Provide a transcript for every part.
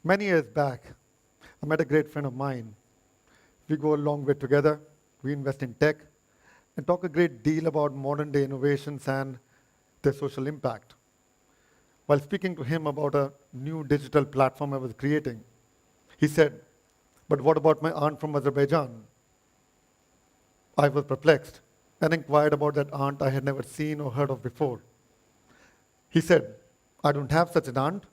Many years back, I met a great friend of mine. We go a long way together. We invest in tech and talk a great deal about modern day innovations and their social impact. While speaking to him about a new digital platform I was creating, he said, "But what about my aunt from Azerbaijan?" I was perplexed and inquired about that aunt I had never seen or heard of before. He said, "I don't have such an aunt,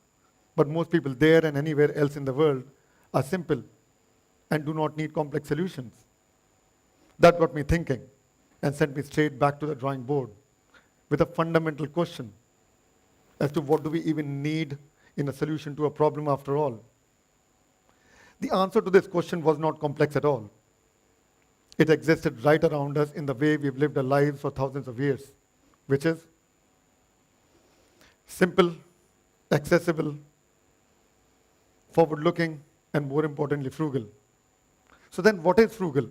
but most people there and anywhere else in the world are simple and do not need complex solutions." That got me thinking and sent me straight back to the drawing board with a fundamental question as to what do we even need in a solution to a problem after all. The answer to this question was not complex at all. It existed right around us in the way we've lived our lives for thousands of years, which is simple, accessible, forward-looking, and more importantly, frugal. So then what is frugal?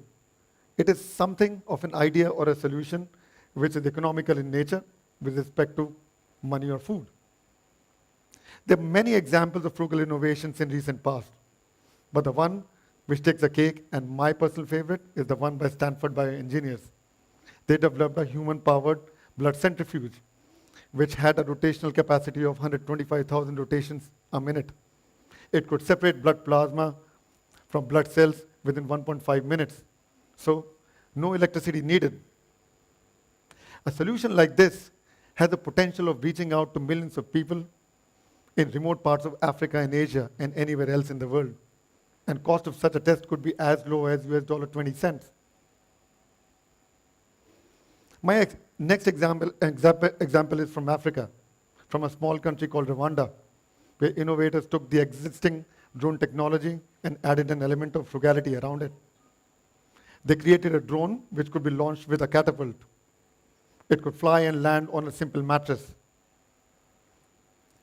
It is something of an idea or a solution which is economical in nature with respect to money or food. There are many examples of frugal innovations in recent past, but the one which takes the cake, and my personal favorite, is the one by Stanford bioengineers. They developed a human-powered blood centrifuge, which had a rotational capacity of 125,000 rotations a minute. It could separate blood plasma from blood cells within 1.5 minutes. So, no electricity needed. A solution like this has the potential of reaching out to millions of people in remote parts of Africa and Asia and anywhere else in the world. And cost of such a test could be as low as $20. My next example is from Africa, from a small country called Rwanda, where innovators took the existing drone technology and added an element of frugality around it. They created a drone which could be launched with a catapult. It could fly and land on a simple mattress.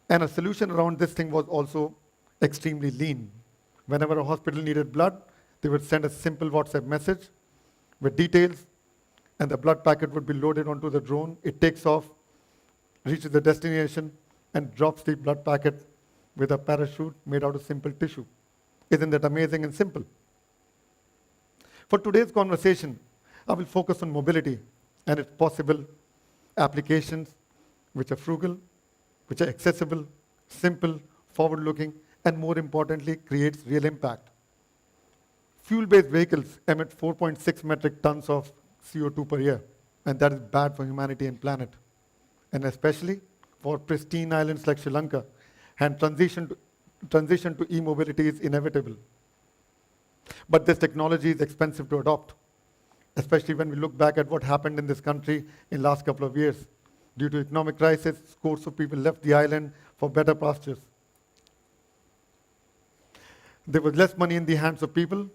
And a solution around this thing was also extremely lean. Whenever a hospital needed blood, they would send a simple WhatsApp message with details, and the blood packet would be loaded onto the drone. It takes off, reaches the destination, and drops the blood packet with a parachute made out of simple tissue. Isn't that amazing and simple? For today's conversation, I will focus on mobility and its possible applications, which are frugal, which are accessible, simple, forward-looking, and more importantly, creates real impact. Fuel-based vehicles emit 4.6 metric tons of CO2 per year, and that is bad for humanity and planet, and especially for pristine islands like Sri Lanka, and transition to e-mobility is inevitable. But this technology is expensive to adopt, especially when we look back at what happened in this country in the last couple of years. Due to economic crisis, scores of people left the island for better pastures. There was less money in the hands of people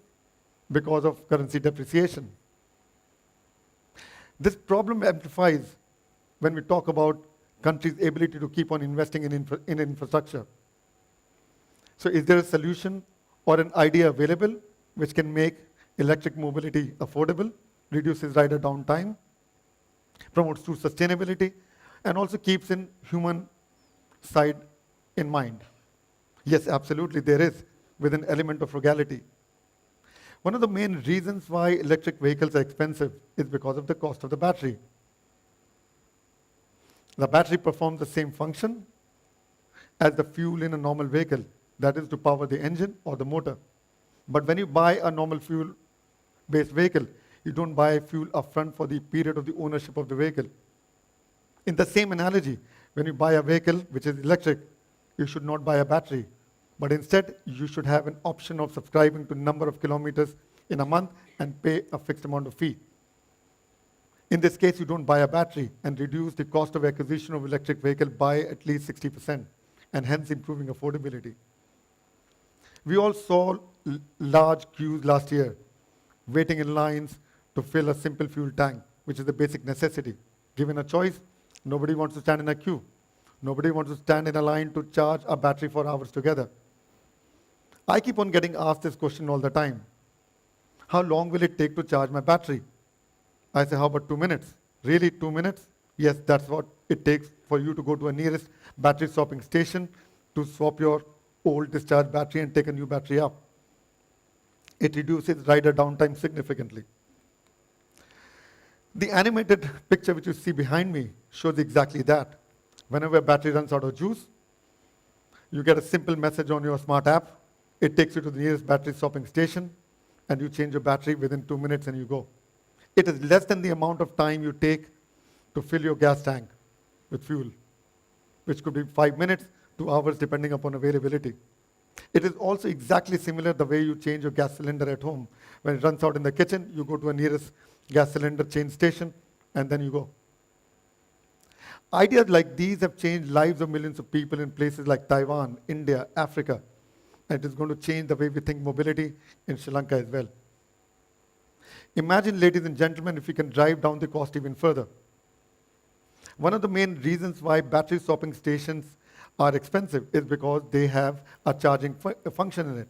because of currency depreciation. This problem amplifies when we talk about countries' ability to keep on investing in infrastructure. So is there a solution or an idea available which can make electric mobility affordable, reduces rider downtime, promotes true sustainability, and also keeps in human side in mind? Yes, absolutely there is, with an element of frugality. One of the main reasons why electric vehicles are expensive is because of the cost of the battery. The battery performs the same function as the fuel in a normal vehicle, that is to power the engine or the motor. But when you buy a normal fuel-based vehicle, you don't buy fuel upfront for the period of the ownership of the vehicle. In the same analogy, when you buy a vehicle which is electric, you should not buy a battery, but instead you should have an option of subscribing to a number of kilometers in a month and pay a fixed amount of fee. In this case, you don't buy a battery and reduce the cost of acquisition of electric vehicle by at least 60%, and hence improving affordability. We all saw large queues last year, waiting in lines to fill a simple fuel tank, which is the basic necessity. Given a choice, nobody wants to stand in a queue. Nobody wants to stand in a line to charge a battery for hours together. I keep on getting asked this question all the time. How long will it take to charge my battery? I say, how about 2 minutes? Really, 2 minutes? Yes, that's what it takes for you to go to a nearest battery swapping station to swap your old discharged battery and take a new battery up. It reduces rider downtime significantly. The animated picture which you see behind me shows exactly that. Whenever a battery runs out of juice, you get a simple message on your smart app. It takes you to the nearest battery swapping station, and you change your battery within 2 minutes and you go. It is less than the amount of time you take to fill your gas tank with fuel, which could be 5 minutes to hours depending upon availability. It is also exactly similar the way you change your gas cylinder at home. When it runs out in the kitchen, you go to a nearest gas cylinder change station, and then you go. Ideas like these have changed lives of millions of people in places like Taiwan, India, Africa, and it is going to change the way we think mobility in Sri Lanka as well. Imagine, ladies and gentlemen, if we can drive down the cost even further. One of the main reasons why battery swapping stations are expensive is because they have a charging function in it.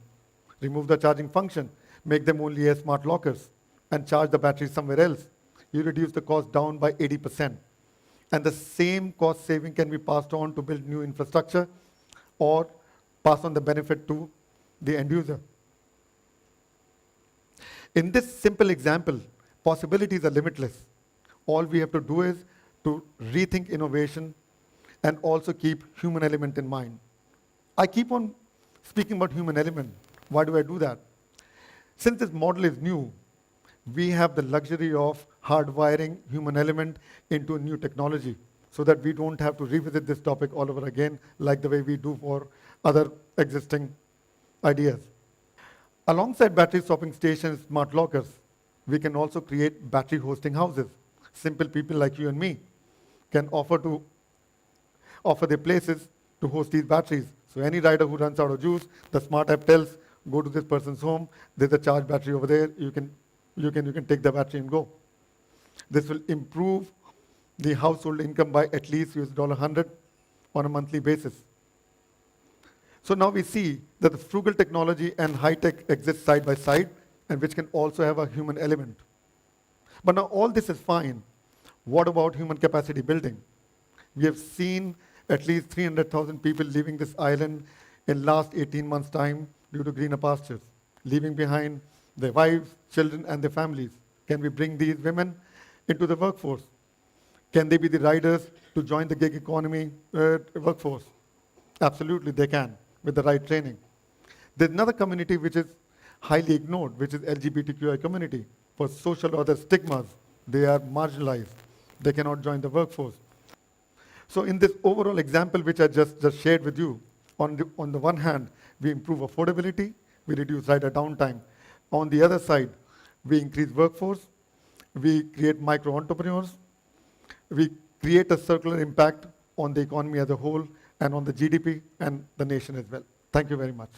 Remove the charging function, make them only as smart lockers, and charge the battery somewhere else. You reduce the cost down by 80%. And the same cost saving can be passed on to build new infrastructure or pass on the benefit to the end user. In this simple example, possibilities are limitless. All we have to do is to rethink innovation and also keep human element in mind. I keep on speaking about human element. Why do I do that? Since this model is new, we have the luxury of hardwiring human element into a new technology so that we don't have to revisit this topic all over again like the way we do for other existing ideas. Alongside battery swapping stations, smart lockers, we can also create battery hosting houses. Simple people like you and me can offer their places to host these batteries. So any rider who runs out of juice, the smart app tells, go to this person's home, there's a charge battery over there, you can take the battery and go. This will improve the household income by at least $100 on a monthly basis. So now we see that the frugal technology and high tech exist side by side, and which can also have a human element. But now all this is fine. What about human capacity building? We have seen at least 300,000 people leaving this island in last 18 months' time due to greener pastures, leaving behind their wives, children, and their families. Can we bring these women into the workforce? Can they be the riders to join the gig economy workforce? Absolutely, they can, with the right training. There's another community which is highly ignored, which is LGBTQI community. For social or other stigmas, they are marginalized. They cannot join the workforce. So in this overall example, which I just shared with you, on the one hand, we improve affordability, we reduce rider downtime. On the other side, we increase workforce, we create micro-entrepreneurs, we create a circular impact on the economy as a whole and on the GDP and the nation as well. Thank you very much.